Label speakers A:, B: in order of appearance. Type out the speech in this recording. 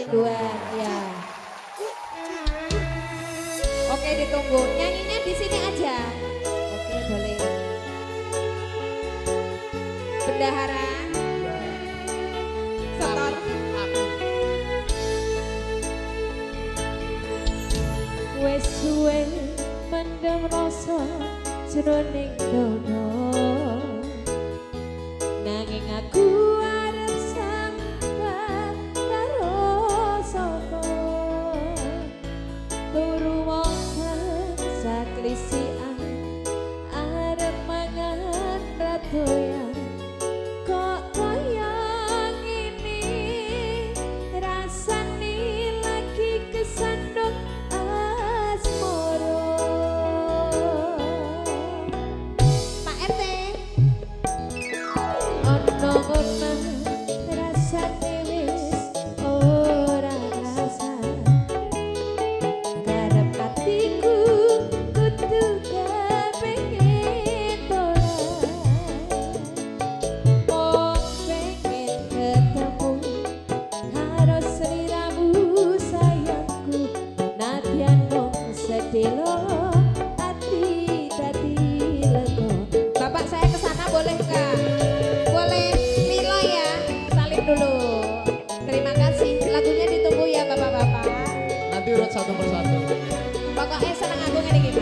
A: mingguan ya. Oke ditunggu, nyanyinya di sini aja. Oke boleh. Bendahara. Setor. Wes suwe mendem rasa jroning dono. Nanging aku arep sambat karo sapa. Turu wonten saklisian arep mangan ratoyan. Kok kaya ngene rasane lagi kesandung asmara. Pak RT ono omah rasane wis ora rasa. Garap atiku kudu kepengin tolak. Oh pengen ketemu karo sliramu sayangku. Nadyan mung sedelo ati dadi lega. Bapak saya kesana boleh nggak? Boleh Milo ya, salim dulu. Terima kasih, lagunya ditunggu ya bapak-bapak.
B: Nanti urut satu persatu.
A: Pokoknya seneng aku ngene iki.